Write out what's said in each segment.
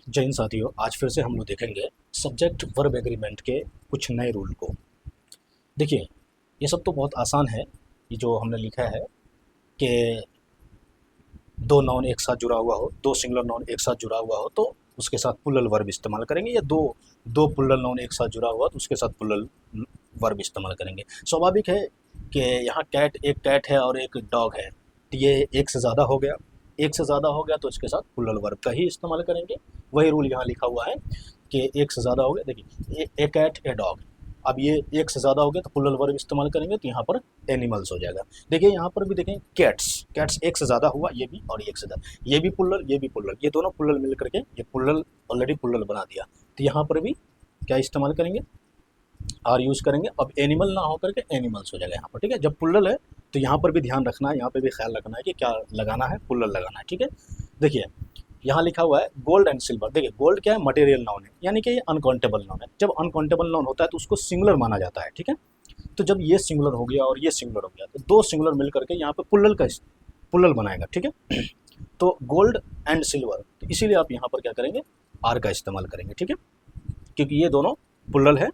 जय हिंद साथियों, आज फिर से हम लोग देखेंगे सब्जेक्ट वर्ब एग्रीमेंट के कुछ नए रूल को। देखिए, ये सब तो बहुत आसान है। ये जो हमने लिखा है कि दो नाउन एक साथ जुड़ा हुआ हो, दो सिंगुलर नाउन एक साथ जुड़ा हुआ हो तो उसके साथ प्लूरल वर्ब इस्तेमाल करेंगे, या दो दो प्लूरल नाउन एक साथ जुड़ा हुआ तो उसके साथ प्लूरल वर्ब इस्तेमाल करेंगे। स्वाभाविक है कि यहाँ एक कैट है और एक डॉग है, तो ये एक से ज़्यादा हो गया। एक से ज़्यादा हो गया तो इसके साथ प्लूरल वर्ब का ही इस्तेमाल करेंगे। वही रूल यहाँ लिखा हुआ है कि एक से ज़्यादा हो गया। देखिए, ए कैट ए डॉग, अब ये एक से ज़्यादा हो गया तो प्लूरल वर्ब इस्तेमाल करेंगे, तो यहाँ पर एनिमल्स हो जाएगा। देखिए यहाँ पर भी देखें, कैट्स एक से ज़्यादा हुआ, ये भी और एक से ज़्यादा, ये भी प्लूरल ये भी प्लूरल, ये दोनों प्लूरल मिल करके ये प्लूरल ऑलरेडी प्लूरल बना दिया। तो यहाँ पर भी क्या इस्तेमाल करेंगे, आर यूज़ करेंगे। अब एनिमल ना हो करके एनिमल्स हो जाएगा यहाँ पर, ठीक है। जब प्लूरल है तो यहाँ पर भी ध्यान रखना है, यहाँ पर भी ख्याल रखना है कि क्या लगाना है, प्लूरल लगाना है, ठीक है। देखिए यहाँ लिखा हुआ है गोल्ड एंड सिल्वर। देखिए गोल्ड क्या है, मटेरियल नाउन है, यानी कि ये अनकाउंटेबल नाउन है। जब अनकाउंटेबल नाउन होता है तो उसको सिंगुलर माना जाता है, ठीक है। तो जब ये सिंगुलर हो गया और ये सिंगुलर हो गया तो दो सिंगुलर मिल करके यहाँ पे प्लुरल बनाएगा, ठीक है। तो गोल्ड एंड सिल्वर, तो इसीलिए आप यहाँ पर क्या करेंगे, आर का इस्तेमाल करेंगे, ठीक है, क्योंकि ये दोनों प्लुरल है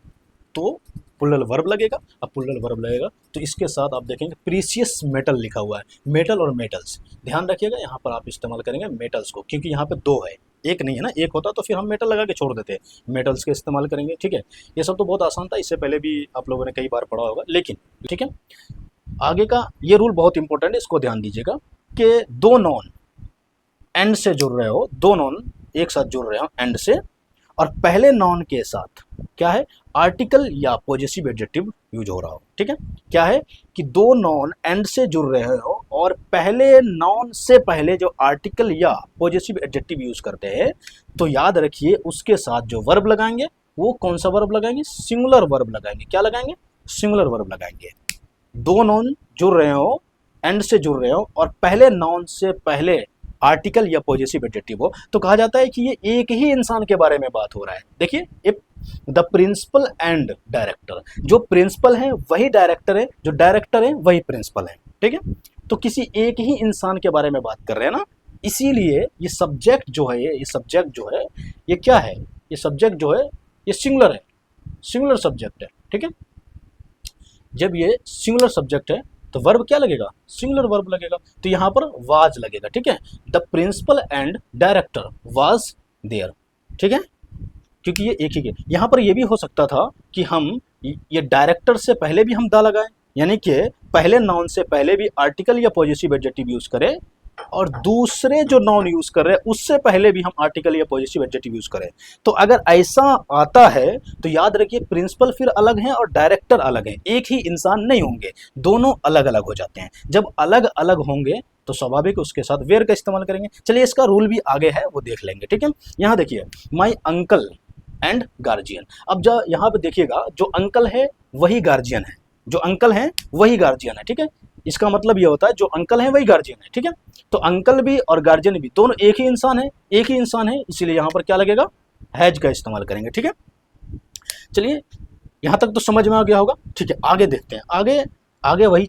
तो प्लुरल वर्ब लगेगा। अब प्लुरल वर्ब लगेगा तो इसके साथ आप देखेंगे प्रीसियस मेटल लिखा हुआ है, मेटल और मेटल्स। ध्यान रखिएगा यहाँ पर आप इस्तेमाल करेंगे मेटल्स को, क्योंकि यहाँ पे दो है, एक नहीं है ना। एक होता तो फिर हम मेटल लगा के छोड़ देते, मेटल्स के इस्तेमाल करेंगे, ठीक है। ये सब तो बहुत आसान था, इससे पहले भी आप लोगों ने कई बार पढ़ा होगा, लेकिन ठीक है। आगे का ये रूल बहुत इंपॉर्टेंट है, इसको ध्यान दीजिएगा कि दो नॉन एंड से जुड़ रहे हो, दो नॉन एक साथ जुड़ रहे हो एंड से, और पहले नॉन के साथ क्या है, आर्टिकल या पॉजेसिव एडजेक्टिव यूज हो रहा हो, ठीक है। क्या है कि दो नॉन एंड से जुड़ रहे हो और पहले नॉन से पहले जो आर्टिकल या पॉजेसिव एडजेक्टिव यूज करते हैं, तो याद रखिए उसके साथ जो वर्ब लगाएंगे वो कौन सा वर्ब लगाएंगे, सिंगुलर वर्ब लगाएंगे। क्या लगाएंगे, सिंगुलर वर्ब लगाएंगे। दो नॉन जुड़ रहे हो, एंड से जुड़ रहे हो और पहले नॉन से पहले आर्टिकल या पॉजेसिव एडजेक्टिव हो, तो कहा जाता है कि ये एक ही इंसान के बारे में बात हो रहा है। देखिए, द प्रिंसिपल एंड डायरेक्टर, जो प्रिंसिपल है वही डायरेक्टर है, जो डायरेक्टर है वही प्रिंसिपल है, ठीक है। तो किसी एक ही इंसान के बारे में बात कर रहे हैं ना, इसीलिए ये सब्जेक्ट जो है, ये सब्जेक्ट जो है ये क्या है, ये सब्जेक्ट जो है ये सिंगुलर है, सिंगुलर सब्जेक्ट है, ठीक है। जब ये सिंगुलर सब्जेक्ट है तो वर्ब क्या लगेगा, सिंगुलर वर्ब लगेगा। तो यहाँ पर वाज लगेगा, ठीक है। The principal and director was there, ठीक है, क्योंकि ये एक ही के। यहाँ पर ये भी हो सकता था कि हम ये डायरेक्टर से पहले भी हम दा लगाएं, यानी कि पहले नाउन से पहले भी आर्टिकल या पॉजेसिव एडजेक्टिव यूज करें, और दूसरे जो नाउन यूज कर रहे हैं उससे पहले भी हम आर्टिकल या पॉजेसिव एडजेक्टिव यूज करें। तो अगर ऐसा आता है तो याद रखिए प्रिंसिपल फिर अलग हैं और डायरेक्टर अलग हैं, एक ही इंसान नहीं होंगे, दोनों अलग अलग हो जाते हैं। जब अलग अलग होंगे तो स्वाभाविक उसके साथ वेयर का इस्तेमाल करेंगे। चलिए इसका रूल भी आगे है, वो देख लेंगे, ठीक है। यहाँ देखिए, माई अंकल एंड गार्जियन। अब जो यहाँ पे देखिएगा, जो अंकल है वही गार्जियन है, जो अंकल है वही गार्जियन है, ठीक है। इसका मतलब ये होता है जो अंकल है वही गार्जियन है, ठीक है। तो अंकल भी और गार्जियन भी दोनों एक ही इंसान है, एक ही इंसान है, इसीलिए यहाँ पर क्या लगेगा, हैज का इस्तेमाल करेंगे, ठीक है। चलिए यहाँ तक तो समझ में आ गया होगा, ठीक है। आगे देखते हैं, आगे आगे वही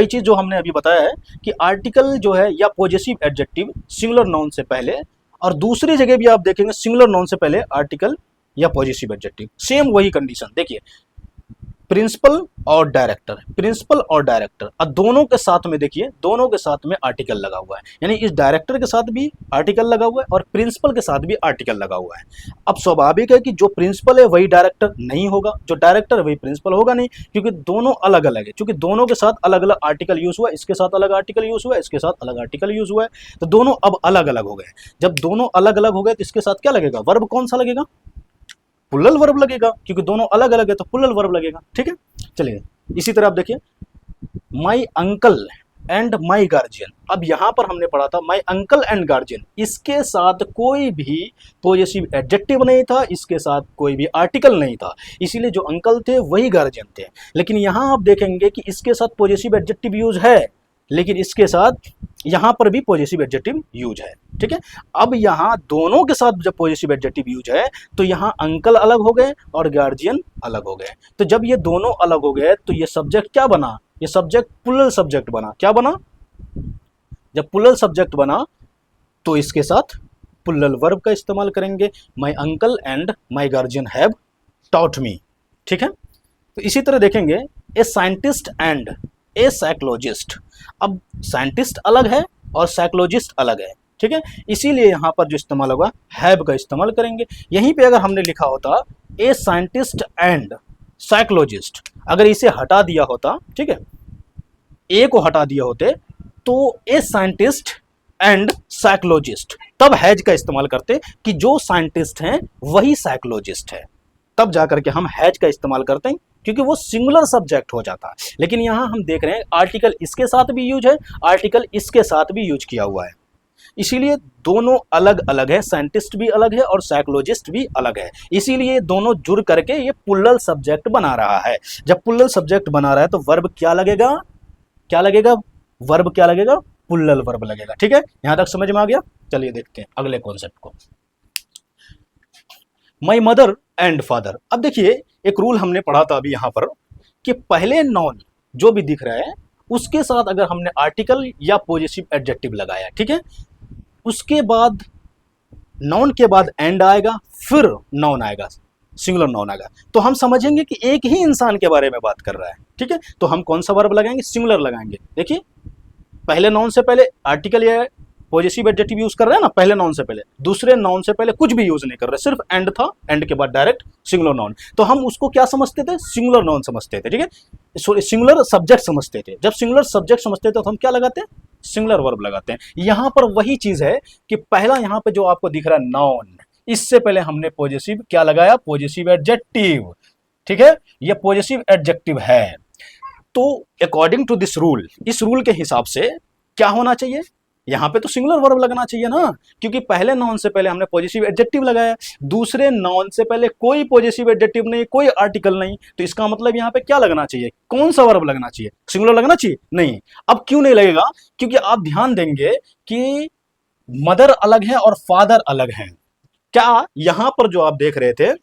चीज़ जो हमने अभी बताया है कि आर्टिकल जो है या पॉजेसिव एडजेक्टिव सिंगुलर नाउन से पहले, और दूसरी जगह भी आप देखेंगे सिंगुलर नाउन से पहले आर्टिकल या पॉजेसिव एडजेक्टिव, सेम वही कंडीशन। देखिए प्रिंसिपल और डायरेक्टर, प्रिंसिपल और डायरेक्टर, और दोनों के साथ में देखिए, दोनों के साथ में आर्टिकल लगा हुआ है, यानी इस डायरेक्टर के साथ भी आर्टिकल लगा हुआ है और प्रिंसिपल के साथ भी आर्टिकल लगा हुआ है। अब स्वाभाविक है कि जो प्रिंसिपल है वही डायरेक्टर नहीं होगा, जो डायरेक्टर है वही प्रिंसिपल होगा नहीं, क्योंकि दोनों अलग अलग है, क्योंकि दोनों के साथ अलग अलग आर्टिकल यूज हुआ, इसके साथ अलग आर्टिकल यूज हुआ, इसके साथ अलग आर्टिकल यूज हुआ है, तो दोनों अब अलग अलग हो गए। जब दोनों अलग अलग हो गए तो इसके साथ क्या लगेगा, वर्ब कौन सा लगेगा, प्लुरल वर्ब लगेगा, क्योंकि दोनों अलग अलग है तो प्लुरल वर्ब लगेगा, ठीक है। चलिए इसी तरह आप देखिए, my uncle and my guardian. अब यहां पर हमने पढ़ा था माई अंकल एंड गार्जियन, इसके साथ कोई भी पॉजेसिव एडजेक्टिव नहीं था, इसके साथ कोई भी आर्टिकल नहीं था, इसीलिए जो अंकल थे वही गार्जियन थे। लेकिन यहां आप देखेंगे कि इसके साथ पॉजेसिव एडजेक्टिव यूज है, लेकिन इसके साथ यहां पर भी पॉजेसिव एडजेक्टिव यूज है, ठीक है। अब यहां दोनों के साथ जब पॉजेसिव एडजेक्टिव यूज है तो यहां अंकल अलग हो गए और गार्जियन अलग हो गए। तो जब ये दोनों अलग हो गए तो ये सब्जेक्ट क्या बना, ये सब्जेक्ट प्लुरल सब्जेक्ट बना। क्या बना, जब प्लुरल सब्जेक्ट बना तो इसके साथ पुल्लल वर्ब का इस्तेमाल करेंगे, my uncle and my guardian have taught me. ठीक है, तो इसी तरह देखेंगे a scientist and A psychologist. अब साइंटिस्ट अलग है और साइकोलॉजिस्ट अलग है, ठीक है, इसीलिए यहाँ पर जो इस्तेमाल होगा हैव का इस्तेमाल करेंगे। यहीं पे अगर हमने लिखा होता ए साइंटिस्ट एंड साइकोलॉजिस्ट, अगर इसे हटा दिया होता, ठीक है, ए को हटा दिया होते तो ए साइंटिस्ट एंड साइकोलॉजिस्ट, तब हैज का इस्तेमाल करते कि जो साइंटिस्ट हैं वही साइकोलॉजिस्ट है, तब जाकर के हम हैज का इस्तेमाल करते हैं क्योंकि वो सिंगुलर सब्जेक्ट हो जाता है। लेकिन यहाँ हम देख रहे हैं आर्टिकल इसके साथ भी यूज है, आर्टिकल इसके साथ भी यूज किया हुआ है, इसीलिए दोनों अलग अलग है, साइंटिस्ट भी अलग है और साइकोलॉजिस्ट भी अलग है, इसीलिए दोनों जुड़ करके ये पुल्लल सब्जेक्ट बना रहा है। जब पुल्लल सब्जेक्ट बना रहा है तो वर्ब क्या लगेगा, क्या लगेगा, वर्ब क्या लगेगा, पुल्लल वर्ब लगेगा। ठीक है, यहां तक समझ में आ गया। चलिए देखते हैं अगले कॉन्सेप्ट को, माई मदर एंड फादर। अब देखिए एक रूल हमने पढ़ा था अभी यहाँ पर कि पहले नॉन जो भी दिख रहा है उसके साथ अगर हमने आर्टिकल या पॉजिटिव एडजेक्टिव लगाया, ठीक है, उसके बाद नाउन के बाद एंड आएगा, फिर नाउन आएगा, सिंगुलर नाउन आएगा, तो हम समझेंगे कि एक ही इंसान के बारे में बात कर रहा है। ठीक है, तो हम कौन सा वर्ब लगाएंगे, सिंगुलर लगाएंगे। देखिए पहले नाउन से पहले आर्टिकल या पॉजिटिव एडजेक्टिव यूज कर रहे हैं ना, पहले नाउन से पहले, दूसरे नाउन से पहले कुछ भी यूज नहीं कर रहे, सिर्फ एंड था, एंड के बाद डायरेक्ट सिंगुलर नाउन, तो हम उसको क्या समझते थे, सिंगुलर नाउन समझते थे। ठीक है, सिंगुलर सब्जेक्ट समझते थे। जब सिंगुलर सब्जेक्ट समझते थे तो हम क्या लगाते हैं, सिंगुलर वर्ब लगाते हैं। यहां पर वही चीज है कि पहला यहां पे जो आपको दिख रहा है नाउन, इससे पहले हमने पॉजिटिव क्या लगाया, पॉजिटिव एडजेक्टिव। ठीक है, ये पॉजिटिव एडजेक्टिव है, तो अकॉर्डिंग टू दिस रूल, इस रूल के हिसाब से क्या होना चाहिए, यहां पे तो सिंगुलर वर्ब लगना चाहिए ना, क्योंकि पहले नाउन से पहले हमने पॉजिटिव एडजेक्टिव लगाया, दूसरे नाउन से पहले कोई पॉजिटिव एडजेक्टिव नहीं, कोई आर्टिकल नहीं, तो इसका मतलब यहां पे क्या लगना चाहिए, कौन सा वर्ब लगना चाहिए, सिंगुलर लगना चाहिए, नहीं। अब क्यों नहीं लगेगा, क्योंकि आप ध्यान देंगे कि मदर अलग है और फादर अलग है। क्या यहां पर जो आप देख रहे थे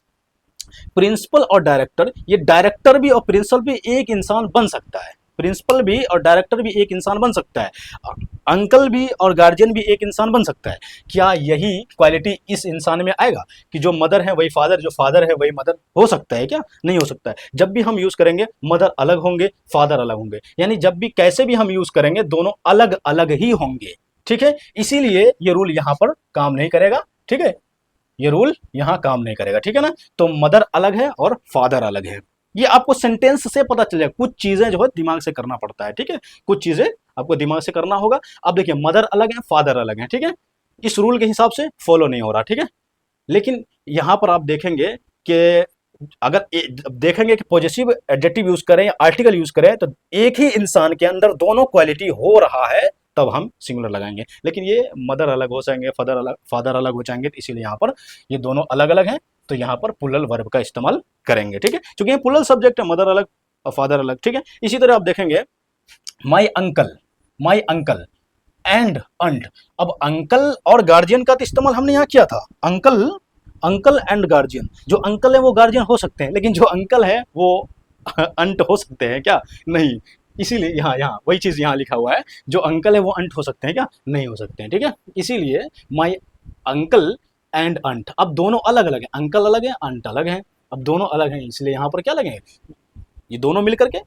प्रिंसिपल और डायरेक्टर, ये डायरेक्टर भी और प्रिंसिपल भी एक इंसान बन सकता है, प्रिंसिपल भी और डायरेक्टर भी एक इंसान बन सकता है, अंकल भी और गार्जियन भी एक इंसान बन सकता है। क्या यही क्वालिटी इस इंसान में आएगा कि जो मदर है वही फादर, जो फादर है वही मदर, हो सकता है क्या, नहीं हो सकता है। जब भी हम यूज करेंगे मदर अलग होंगे, फादर अलग होंगे, यानी जब भी कैसे भी हम यूज करेंगे दोनों अलग अलग ही होंगे। ठीक है, इसीलिए ये रूल यहां पर काम नहीं करेगा। ठीक है, ये रूल यहां काम नहीं करेगा, ठीक है ना। तो मदर अलग है और फादर अलग है, ये आपको सेंटेंस से पता चल जाएगा। कुछ चीजें जो है दिमाग से करना पड़ता है, ठीक है, कुछ चीजें आपको दिमाग से करना होगा। अब देखिए मदर अलग है, फादर अलग है, ठीक है, इस रूल के हिसाब से फॉलो नहीं हो रहा, ठीक है। लेकिन यहां पर आप देखेंगे कि अगर देखेंगे कि पॉजिटिव एडजेक्टिव यूज करें या आर्टिकल यूज करें तो एक ही इंसान के अंदर दोनों क्वालिटी हो रहा है, तब हम सिंगुलर लगाएंगे। लेकिन ये मदर अलग हो जाएंगे, फादर अलग हो जाएंगे, तो इसीलिए यहाँ पर ये दोनों अलग अलग हैं, तो यहाँ पर प्लुरल वर्ब का इस्तेमाल करेंगे। ठीक है, क्योंकि ये प्लुरल सब्जेक्ट है, मदर अलग और फादर अलग। ठीक है, इसी तरह आप देखेंगे माई अंकल एंड अंट। अब अंकल और गार्जियन का तो इस्तेमाल हमने यहाँ किया था, अंकल एंड गार्जियन। जो अंकल है वो गार्जियन हो सकते हैं, लेकिन जो अंकल है वो अंट हो सकते हैं क्या, नहीं। इसीलिए यहाँ वही चीज यहाँ लिखा हुआ है, जो अंकल है वो अंट हो सकते हैं क्या, नहीं हो सकते हैं। ठीक है, इसीलिए माई अंकल एंड अंट। अब दोनों अलग अलग है, अंकल अलग है, अंट अलग है, अब दोनों अलग हैं, इसलिए यहाँ पर क्या लगेंगे, ये दोनों मिलकर के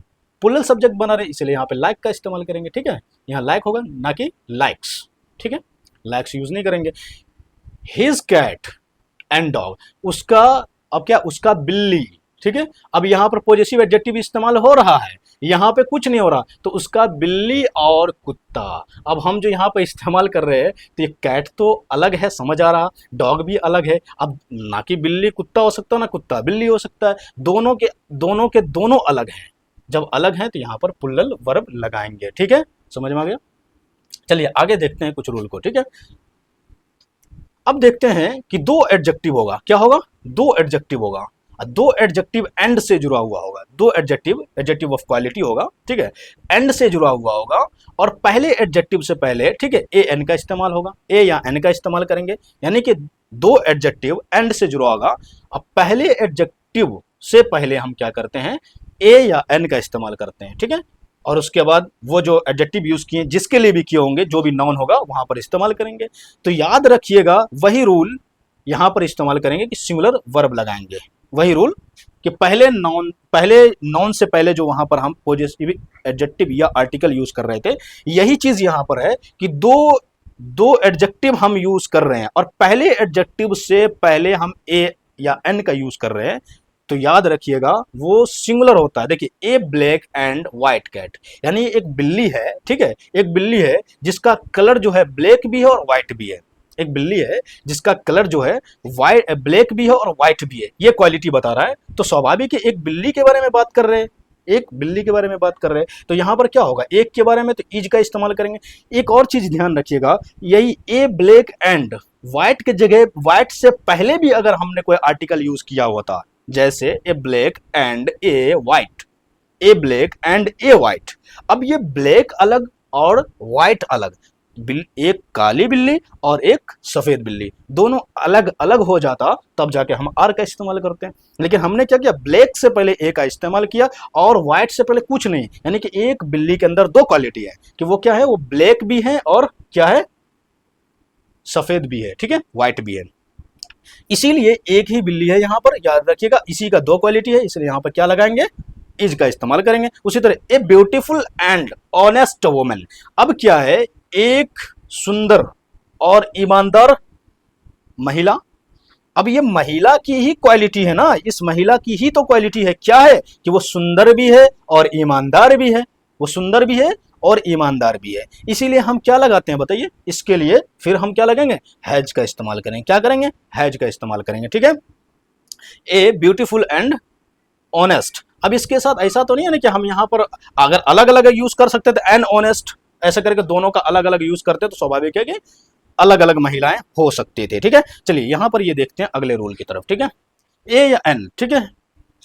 प्लुरल सब्जेक्ट बना रहे, इसलिए यहाँ पे लाइक का इस्तेमाल करेंगे। ठीक है, यहाँ लाइक होगा ना कि लाइक्स। ठीक है, लाइक्स यूज नहीं करेंगे। हिज कैट एंड डॉग, उसका, अब क्या, उसका बिल्ली। ठीक है, अब यहाँ पर पॉजिटिव एडजेक्टिव इस्तेमाल हो रहा है, यहाँ पे कुछ नहीं हो रहा, तो उसका बिल्ली और कुत्ता। अब हम जो यहाँ पे इस्तेमाल कर रहे हैं तो ये कैट तो अलग है, समझ आ रहा, डॉग भी अलग है। अब ना कि बिल्ली कुत्ता हो सकता है, ना कुत्ता बिल्ली हो सकता है, दोनों के दोनों अलग हैं। जब अलग हैं तो यहाँ पर प्लुरल वर्ब लगाएंगे। ठीक है, समझ में आ गया। चलिए आगे देखते हैं कुछ रूल को। ठीक है, अब देखते हैं कि दो एडजेक्टिव होगा, क्या होगा, दो एडजेक्टिव होगा, दो एडजेक्टिव एंड से जुड़ा हुआ होगा, दो एडजेक्टिव ऑफ क्वालिटी होगा। ठीक है, एंड से जुड़ा हुआ होगा और पहले एडजेक्टिव से पहले, ठीक है, ए एन का इस्तेमाल होगा, ए या एन का इस्तेमाल करेंगे, यानी कि दो एडजेक्टिव एंड से जुड़ा होगा। अब पहले एडजेक्टिव से पहले हम क्या करते हैं, ए या एन का इस्तेमाल करते हैं। ठीक है, और उसके बाद वो जो एडजेक्टिव यूज किए जिसके लिए भी किए होंगे, जो भी नाउन होगा वहां पर इस्तेमाल करेंगे। तो याद रखिएगा वही रूल यहां पर इस्तेमाल करेंगे कि सिंगुलर वर्ब लगाएंगे। वही रूल कि पहले नाउन से पहले जो वहां पर हम पॉजिटिव एडजेक्टिव या आर्टिकल यूज कर रहे थे, यही चीज यहां पर है कि दो एडजेक्टिव हम यूज कर रहे हैं और पहले एडजेक्टिव से पहले हम ए या एन का यूज कर रहे हैं, तो याद रखिएगा वो सिंगुलर होता है। देखिए ए ब्लैक एंड व्हाइट कैट, यानी एक बिल्ली है, ठीक है, एक बिल्ली है जिसका कलर जो है ब्लैक भी है और व्हाइट भी है। एक बिल्ली है जिसका कलर जो है व्हाइट ब्लैक भी है और व्हाइट भी है, ये क्वालिटी बता रहा है। तो स्वाभाविक है एक बिल्ली के बारे में बात कर रहे हैं, एक बिल्ली के बारे में बात कर रहे हैं, तो यहां पर क्या होगा, एक के बारे में तो इज का इस्तेमाल करेंगे। एक और चीज ध्यान रखिएगा, यही ए ब्लैक एंड व्हाइट के जगह व्हाइट से पहले भी अगर हमने कोई आर्टिकल यूज किया होता, जैसे a black and a white, a black and a white. अब ये ब्लैक अलग और व्हाइट अलग, एक काली बिल्ली और एक सफेद बिल्ली, दोनों अलग अलग हो जाता तब जाके हम आर का इस्तेमाल करते हैं। लेकिन हमने क्या किया, ब्लैक से पहले ए का इस्तेमाल किया और व्हाइट से पहले कुछ नहीं, यानी कि एक बिल्ली के अंदर दो क्वालिटी है कि वो क्या है, वो ब्लैक भी है और क्या है, सफेद भी है, ठीक है, व्हाइट भी है। इसीलिए एक ही बिल्ली है यहां पर, याद रखिएगा इसी का दो क्वालिटी है, इसलिए यहां पर क्या लगाएंगे, इज का इस्तेमाल करेंगे। उसी तरह a beautiful and honest woman, अब क्या है, एक सुंदर और ईमानदार महिला। अब ये महिला की ही क्वालिटी है ना, इस महिला की ही तो क्वालिटी है, क्या है कि वो सुंदर भी है और ईमानदार भी है, वो सुंदर भी है और ईमानदार भी है। इसीलिए हम क्या लगाते हैं बताइए, इसके लिए फिर हम क्या लगेंगे, हैज का इस्तेमाल करेंगे। क्या करेंगे, हैज का इस्तेमाल करेंगे, ठीक है। ए ब्यूटीफुल एंड ऑनेस्ट, अब इसके साथ ऐसा तो नहीं है ना कि हम यहाँ पर अगर अलग अलग यूज कर सकते थे, एन ऑनेस्ट ऐसा करके दोनों का अलग अलग यूज करते तो स्वाभाविक है कि अलग अलग महिलाएं हो सकती थी, ठीक है। चलिए यहां पर ये देखते हैं अगले रूल की तरफ, ठीक है। ए या एन, ठीक है,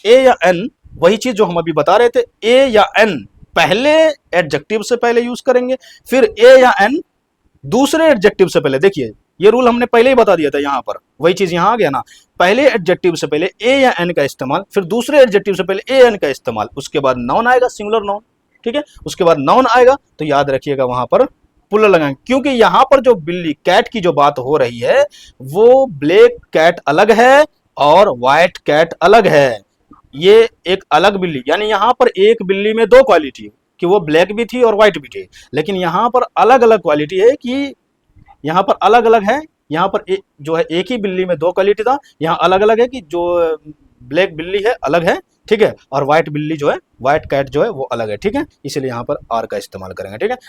ए या एन, वही चीज जो हम अभी बता रहे थे, ए या एन पहले एडजेक्टिव से पहले यूज करेंगे, फिर ए या एन दूसरे एडजेक्टिव से पहले। देखिए ये रूल हमने पहले ही बता दिया था, यहां पर वही चीज यहां आ गया ना, पहले एडजेक्टिव से पहले ए या एन का इस्तेमाल, फिर दूसरे एडजेक्टिव से पहले ए एन का इस्तेमाल, उसके बाद नाउन आएगा, सिंगुलर नाउन, ठीक है, उसके बाद नाउन आएगा तो याद रखिएगा वहां पर पुलर लगाएंगे, क्योंकि यहां पर जो बिल्ली कैट की जो बात हो रही है वो ब्लैक कैट अलग है और व्हाइट कैट अलग है। ये एक अलग बिल्ली, यानी यहां पर एक बिल्ली में दो क्वालिटी कि वो ब्लैक भी थी और व्हाइट भी थी, लेकिन यहां पर अलग अलग क्वालिटी है कि यहाँ पर अलग अलग है, यहाँ पर जो है एक ही बिल्ली में दो क्वालिटी था, यहाँ अलग अलग है कि जो ब्लैक बिल्ली है अलग है, ठीक है, और व्हाइट बिल्ली जो है, व्हाइट कैट जो है वो अलग है, ठीक है, इसलिए यहाँ पर आर का इस्तेमाल करेंगे, ठीक है।